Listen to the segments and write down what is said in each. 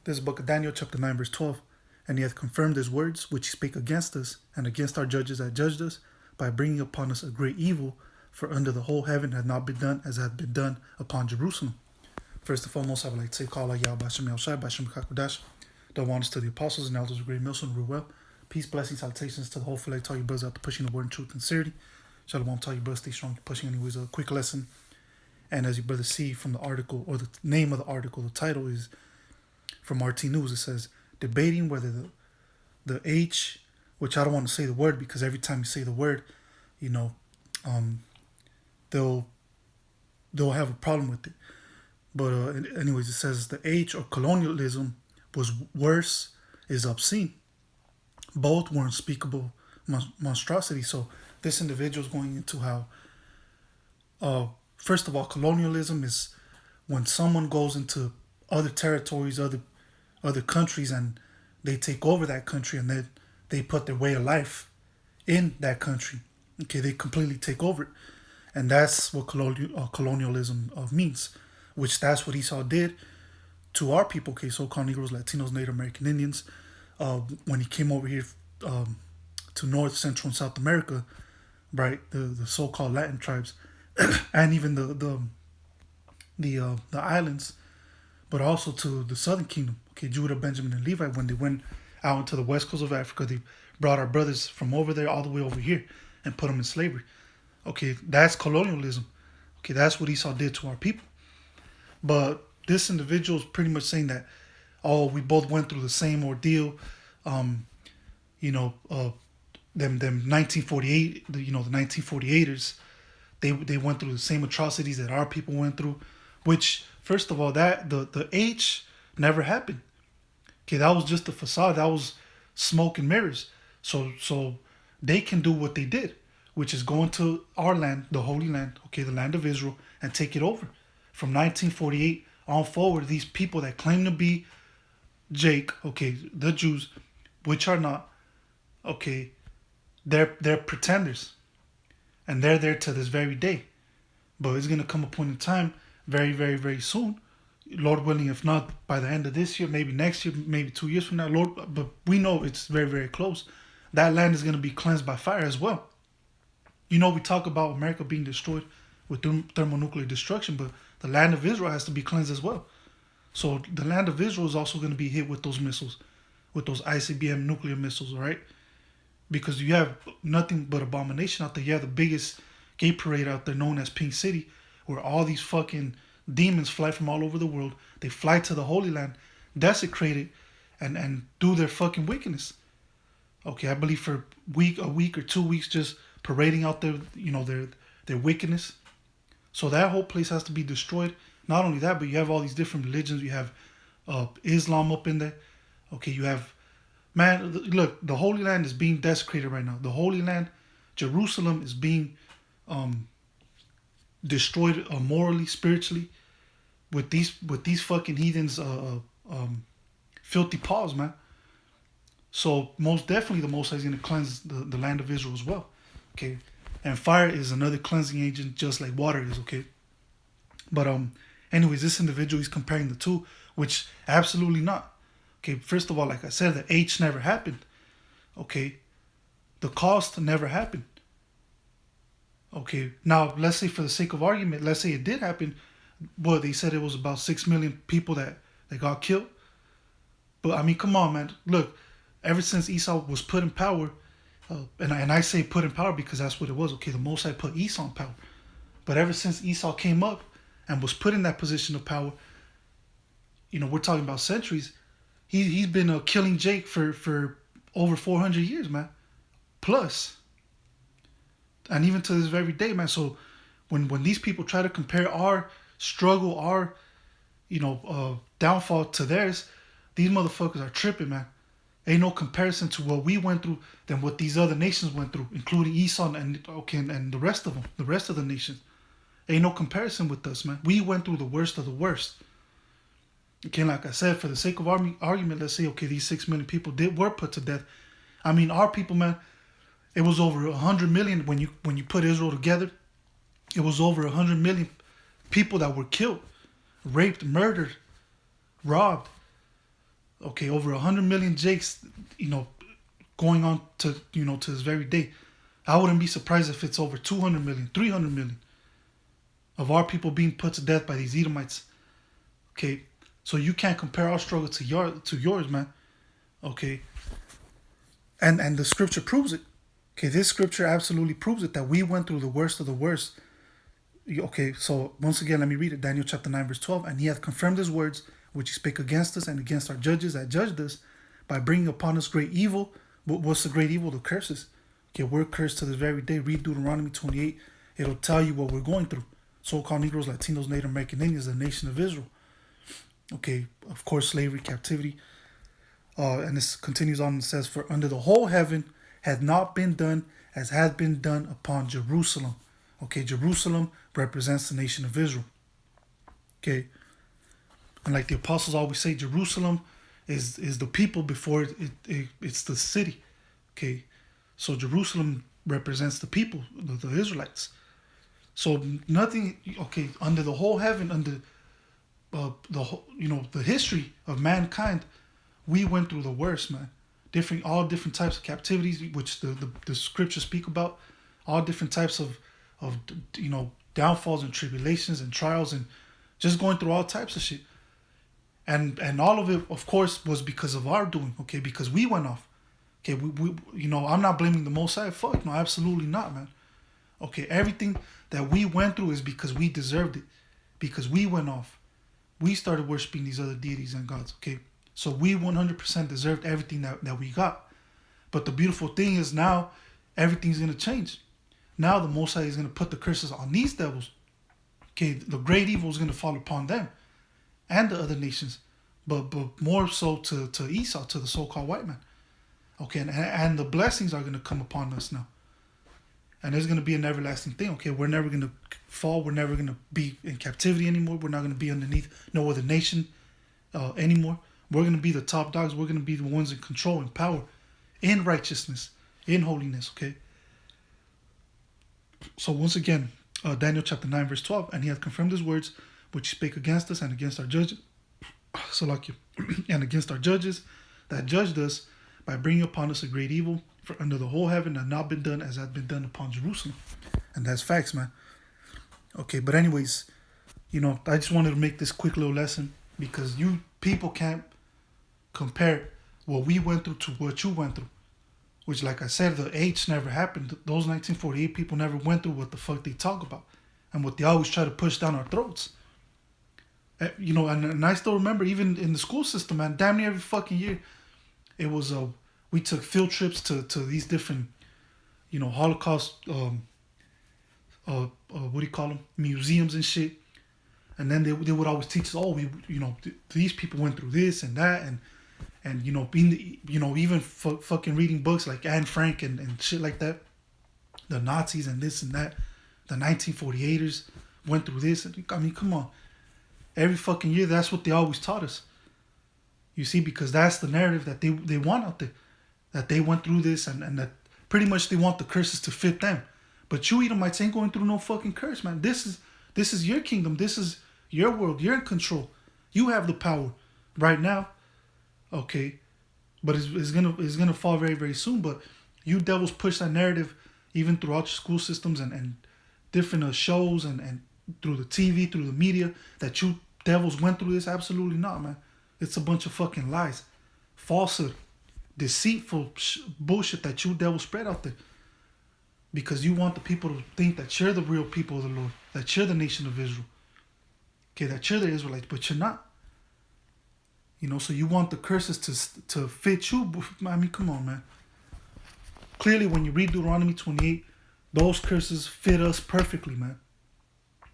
This is the book of Daniel, chapter 9, verse 12. And he hath confirmed his words, which he spake against us, and against our judges that judged us, by bringing upon us a great evil, for under the whole heaven had not been done as had been done upon Jerusalem. First and foremost, I would like to say, Call out Yahweh Bashem Yahushai, Bashem Kakudash. The honors to the apostles and elders of Great Millstone, Ruel. Peace, blessings, salutations to the whole flag. Tell you brothers out to pushing the word in truth and sincerity. Shalom, tell you brothers, stay strong, pushing anyways. A quick lesson. And as you brothers see from the article, or the name of the article, the title is from RT News. It says, debating whether the H, which I don't want to say the word because every time you say the word, they'll have a problem with it. But anyways, it says the H, or colonialism, was worse, is obscene. Both were unspeakable monstrosity. So this individual is going into how, first of all, colonialism is when someone goes into other territories, other countries, and they take over that country, and then they put their way of life in that country. Okay, they completely take over it. And that's what colonialism means, which that's what Esau did to our people, okay, so-called Negroes, Latinos, Native American Indians, when he came over here to North, Central, and South America, right, the so-called Latin tribes, and even the islands, but also to the Southern Kingdom, okay, Judah, Benjamin, and Levi. When they went out into the west coast of Africa, they brought our brothers from over there all the way over here and put them in slavery. Okay, that's colonialism. Okay, that's what Esau did to our people. But this individual is pretty much saying that, we both went through the same ordeal. Them 1948, the 1948ers, they went through the same atrocities that our people went through. Which, first of all, that the H never happened. Okay, that was just a facade. That was smoke and mirrors. So they can do what they did, which is go into our land, the Holy Land, okay, the land of Israel, and take it over. From 1948 on forward, these people that claim to be Jake, okay, the Jews, which are not, okay, they're pretenders. And they're there to this very day. But it's going to come a point in time, very, very, very soon, Lord willing, if not by the end of this year, maybe next year, maybe 2 years from now, Lord, but we know it's very, very close. That land is going to be cleansed by fire as well. We talk about America being destroyed with thermonuclear destruction, but the land of Israel has to be cleansed as well. So the land of Israel is also going to be hit with those missiles, with those ICBM nuclear missiles, right? Because you have nothing but abomination out there. You have the biggest gay parade out there known as Pink City, where all these fucking demons fly from all over the world. They fly to the Holy Land, desecrate it, and do their fucking wickedness. Okay, I believe for a week or 2 weeks, just parading out their wickedness. So that whole place has to be destroyed. Not only that, but you have all these different religions. You have Islam up in there. Okay, you have, man, look, the Holy Land is being desecrated right now. The Holy Land, Jerusalem, is being destroyed morally, spiritually, with these fucking heathens, filthy paws, man. So most definitely, the Most High is going to cleanse the land of Israel as well. Okay, and fire is another cleansing agent, just like water is. Okay, but anyways, this individual is comparing the two, which absolutely not. Okay, first of all, like I said, the H never happened. Okay, the cost never happened. Okay, now let's say for the sake of argument, let's say it did happen. But they said it was about 6 million people that got killed. But I mean, come on, man. Look, ever since Esau was put in power, and I say put in power because that's what it was. Okay, the Most High put Esau in power. But ever since Esau came up and was put in that position of power, we're talking about centuries. He's been killing Jake for over 400 years, man. Plus. And even to this very day, man. So when these people try to compare our struggle, our downfall to theirs, these motherfuckers are tripping, man. Ain't no comparison to what we went through than what these other nations went through, including Esau and the rest of them, the rest of the nations. Ain't no comparison with us, man. We went through the worst of the worst. Okay, like I said, for the sake of argument, let's say, okay, these 6 million people were put to death. I mean, our people, man, it was over 100 million when you put Israel together. It was over 100 million people that were killed, raped, murdered, robbed. Okay, over 100 million Jakes, going on to, to this very day. I wouldn't be surprised if it's over 200 million, 300 million of our people being put to death by these Edomites. Okay, so you can't compare our struggle to yours, man. Okay, and the scripture proves it. Okay, this scripture absolutely proves it, that we went through the worst of the worst. Okay, so once again, let me read it. Daniel chapter 9, verse 12. And he hath confirmed his words, which he spake against us and against our judges that judged us, by bringing upon us great evil. What's the great evil? The curses. Okay, we're cursed to this very day. Read Deuteronomy 28. It'll tell you what we're going through. So-called Negroes, Latinos, Native American Indians, the nation of Israel. Okay, of course, slavery, captivity. And this continues on and says, for under the whole heaven had not been done as had been done upon Jerusalem. Okay, Jerusalem represents the nation of Israel. Okay, and like the apostles always say, Jerusalem is the people before it's the city. Okay, so Jerusalem represents the people, the Israelites. So nothing. Okay, under the whole heaven, under the history of mankind, we went through the worst, man. All different types of captivities, which the scriptures speak about, all different types of downfalls and tribulations and trials, and just going through all types of shit. And all of it, of course, was because of our doing. Okay, because we went off. Okay, we I'm not blaming the Most High. Fuck no, absolutely not, man. Okay, everything that we went through is because we deserved it, because we went off. We started worshiping these other deities and gods. Okay, so we 100% deserved everything that we got. But the beautiful thing is now everything's gonna change. Now the Most High is gonna put the curses on these devils. Okay, the great evil is gonna fall upon them and the other nations, but more so to Esau, to the so-called white man. Okay, and the blessings are gonna come upon us now. And there's going to be an everlasting thing. Okay, we're never going to fall. We're never going to be in captivity anymore. We're not going to be underneath no other nation anymore. We're going to be the top dogs. We're going to be the ones in control, in power, in righteousness, in holiness. Okay. So once again, Daniel chapter 9, verse 12. And he hath confirmed his words, which he spake against us and against our judges. And against our judges that judged us, by bringing upon us a great evil. For under the whole heaven had not been done as had been done upon Jerusalem. And that's facts, man. Okay, but anyways, I just wanted to make this quick little lesson, because you people can't compare what we went through to what you went through. Which, like I said, the H never happened. Those 1948 people never went through what the fuck they talk about, and what they always try to push down our throats. And I still remember, even in the school system, man, damn near every fucking year, it was we took field trips to these different, Holocaust, what do you call them, museums and shit. And then they would always teach us, these people went through this and that, and being, even fucking reading books like Anne Frank and shit like that. The Nazis and this and that, the 1948ers went through this. I mean, come on. Every fucking year, that's what they always taught us. You see, because that's the narrative that they want out there. That they went through this, and that pretty much they want the curses to fit them. But you Edomites ain't going through no fucking curse, man. This is your kingdom. This is your world. You're in control. You have the power right now. Okay. But it's gonna fall very, very soon. But you devils push that narrative even throughout your school systems and different shows and through the TV, through the media, that you devils went through this. Absolutely not, man. It's a bunch of fucking lies, falsehood, deceitful bullshit that you devils spread out there. Because you want the people to think that you're the real people of the Lord, that you're the nation of Israel. Okay, that you're the Israelites, but you're not. So you want the curses to fit you. I mean, come on, man. Clearly, when you read Deuteronomy 28, those curses fit us perfectly, man.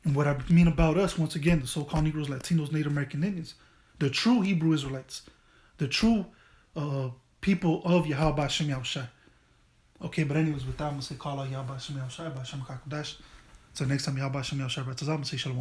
And what I mean about us, once again, the so-called Negroes, Latinos, Native American Indians, the true Hebrew Israelites, the true people of Yahweh Hashem Yahushai. Okay, but anyways, with that, I'm going to say, call out Yahweh Hashem Yahushai, Hashem Kakodash. Until next time, Yahweh Hashem Yahushai, I'm going to say shalom.